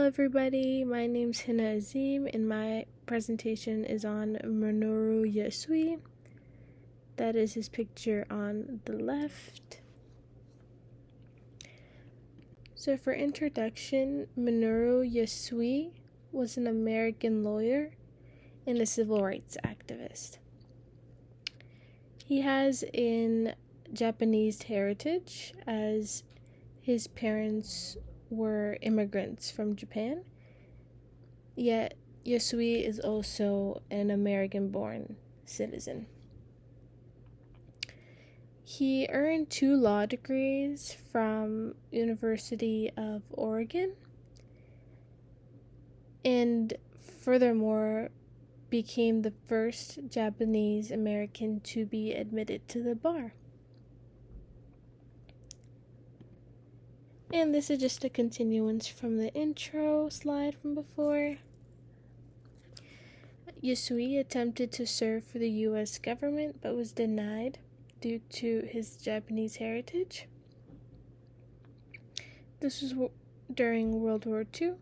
Hello everybody, my name's Hina Azim and my presentation is on Minoru Yasui. That is his picture on the left. So for introduction, Minoru Yasui was an American lawyer and a civil rights activist. He has an Japanese heritage as his parents were immigrants from Japan, yet Yasui is also an American-born citizen. He earned 2 law degrees from University of Oregon, and furthermore became the first Japanese American to be admitted to the bar. And this is just a continuance from the intro slide from before. Yasui attempted to serve for the U.S. government but was denied due to his Japanese heritage. This was during World War II,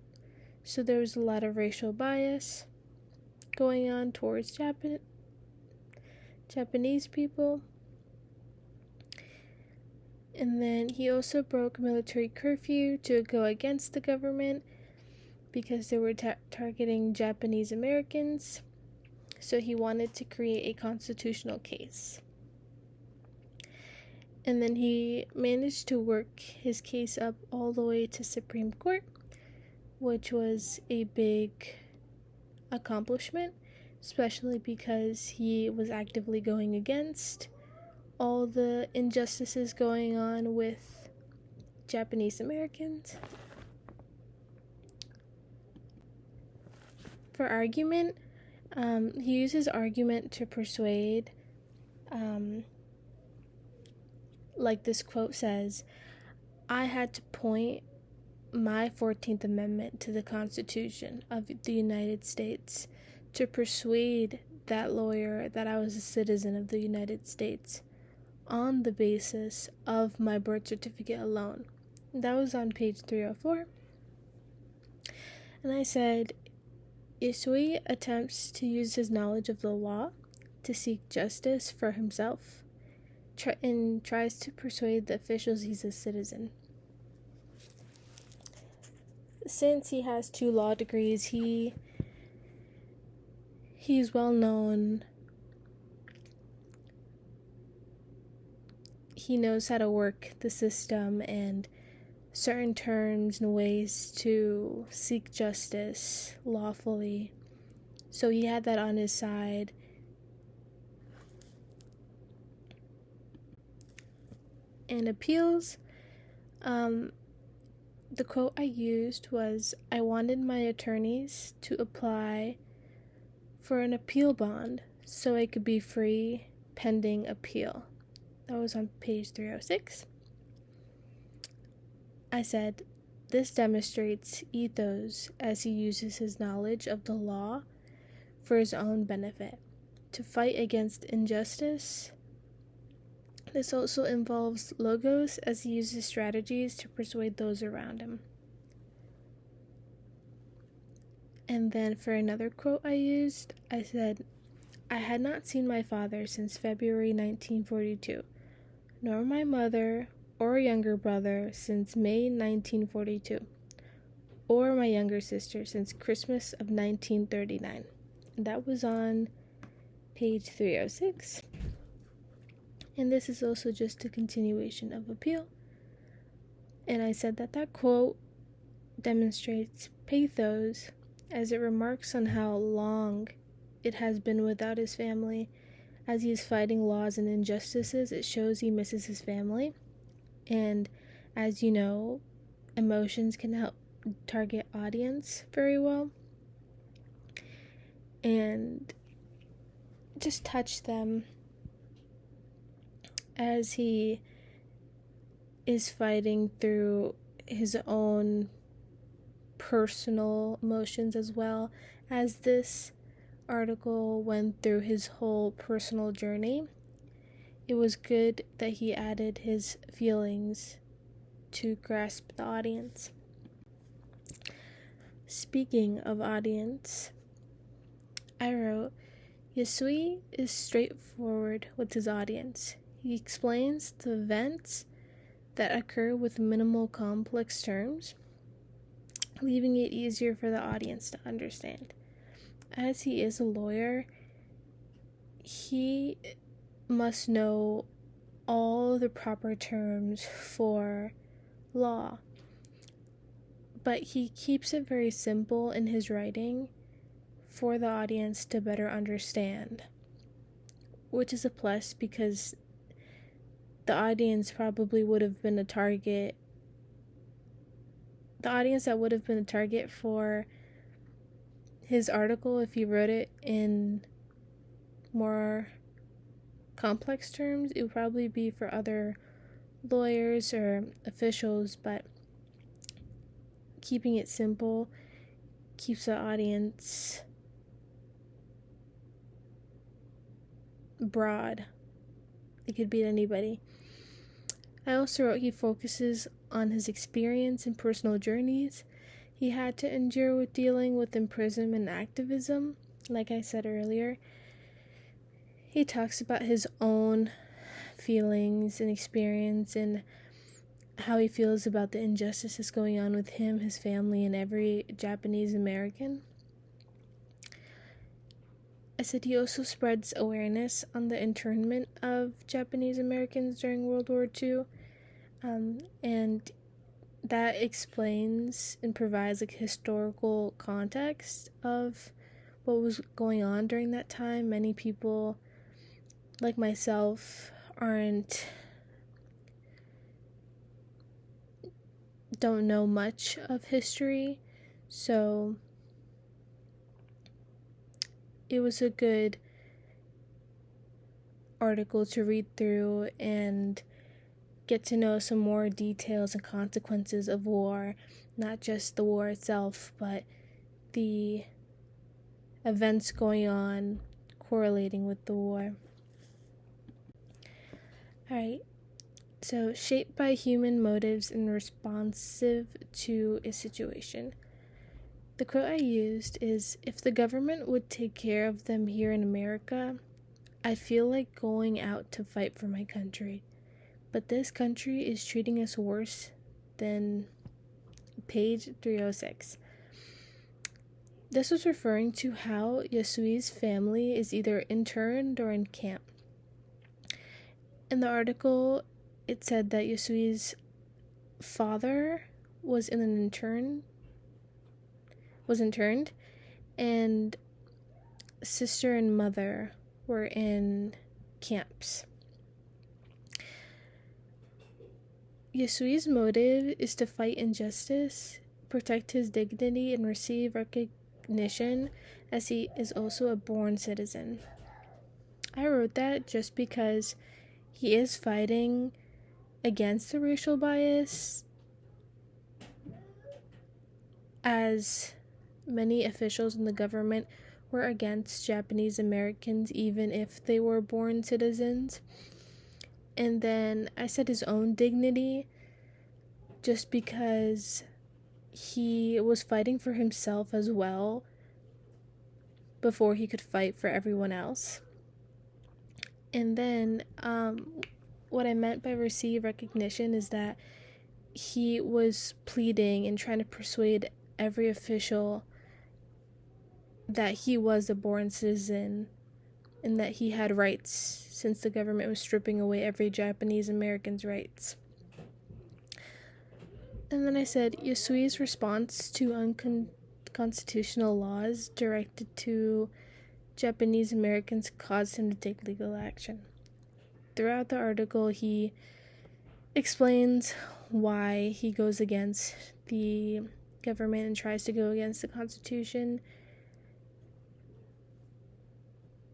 so there was a lot of racial bias going on towards Japanese people. And then he also broke military curfew to go against the government because they were targeting Japanese Americans. So he wanted to create a constitutional case. And then he managed to work his case up all the way to Supreme Court, which was a big accomplishment, especially because he was actively going against all the injustices going on with Japanese Americans. For argument, he uses argument to persuade, like this quote says, "I had to point my 14th Amendment to the Constitution of the United States to persuade that lawyer that I was a citizen of the United States on the basis of my birth certificate alone." That was on page 304. And I said, Yasui attempts to use his knowledge of the law to seek justice for himself and tries to persuade the officials he's a citizen. Since he has 2 law degrees, he's well known. He knows how to work the system and certain terms and ways to seek justice lawfully. So he had that on his side. And appeals, the quote I used was, "I wanted my attorneys to apply for an appeal bond so I could be free pending appeal." That was on page 306. I said, "This demonstrates ethos as he uses his knowledge of the law for his own benefit, to fight against injustice. This also involves logos as he uses strategies to persuade those around him." And then for another quote I used, I said, "I had not seen my father since February 1942, nor my mother or younger brother since May 1942, or my younger sister since Christmas of 1939. And that was on page 306. And this is also just a continuation of appeal. And I said that quote demonstrates pathos as it remarks on how long it has been without his family. As he is fighting laws and injustices, it shows he misses his family. And as you know, emotions can help target audience very well and just touch them as he is fighting through his own personal emotions, as well as this article went through his whole personal journey. It was good that he added his feelings to grasp the audience. Speaking of audience, I wrote, Yasui is straightforward with his audience. He explains the events that occur with minimal complex terms, leaving it easier for the audience to understand. As he is a lawyer, he must know all the proper terms for law, but he keeps it very simple in his writing for the audience to better understand, which is a plus because the audience probably would have been a target. The audience that would have been a target for his article, if he wrote it in more complex terms, it would probably be for other lawyers or officials, but keeping it simple keeps the audience broad. It could be anybody. I also wrote he focuses on his experience and personal journeys he had to endure with dealing with imprisonment and activism. Like I said earlier, he talks about his own feelings and experience and how he feels about the injustices going on with him, his family, and every Japanese American. I said he also spreads awareness on the internment of Japanese Americans during World War II, and that explains and provides like historical context of what was going on during that time. Many people, like myself, don't know much of history, so it was a good article to read through and get to know some more details and consequences of war, not just the war itself, but the events going on correlating with the war. Alright, so shaped by human motives and responsive to a situation. The quote I used is, if the government would take care of them here in America, I feel like going out to fight for my country. But this country is treating us worse than page 306. This was referring to how Yasui's family is either interned or in camp. In the article, it said that Yasui's father was interned, and sister and mother were in camps. Yasui's motive is to fight injustice, protect his dignity, and receive recognition as he is also a born citizen. I wrote that just because he is fighting against the racial bias, as many officials in the government were against Japanese Americans even if they were born citizens. And then I said his own dignity just because he was fighting for himself as well before he could fight for everyone else. And then what I meant by receive recognition is that he was pleading and trying to persuade every official that he was a born citizen and that he had rights since the government was stripping away every Japanese American's rights. And then I said, Yasui's response to unconstitutional laws directed to Japanese Americans caused him to take legal action. Throughout the article, he explains why he goes against the government and tries to go against the Constitution,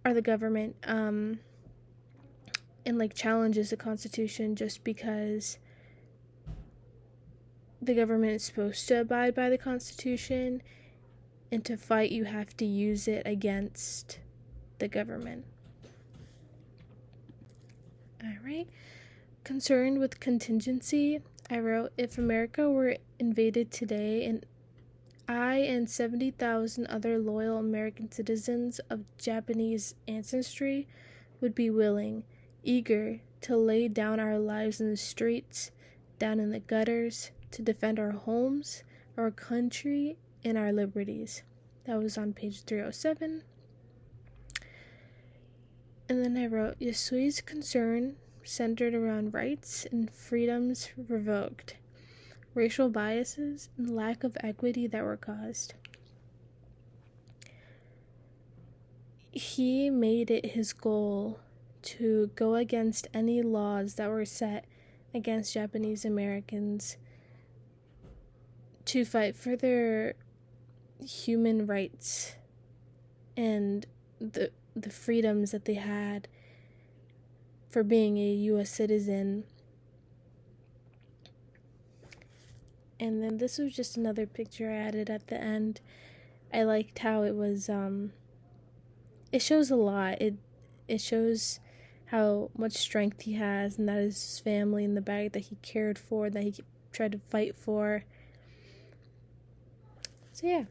or the government, and like challenges the Constitution just because the government is supposed to abide by the Constitution, and to fight you have to use it against the government. Alright. Concerned with contingency, I wrote, if America were invaded today and I and 70,000 other loyal American citizens of Japanese ancestry would be willing, eager to lay down our lives in the streets, down in the gutters, to defend our homes, our country, and our liberties. That was on page 307. And then I wrote, Yasui's concern centered around rights and freedoms revoked, racial biases, and lack of equity that were caused. He made it his goal to go against any laws that were set against Japanese Americans, to fight for their human rights and the freedoms that they had for being a U.S. citizen. And then this was just another picture I added at the end. I liked how it was, it shows a lot. It shows how much strength he has, and that is his family in the back that he cared for, that he tried to fight for. So yeah.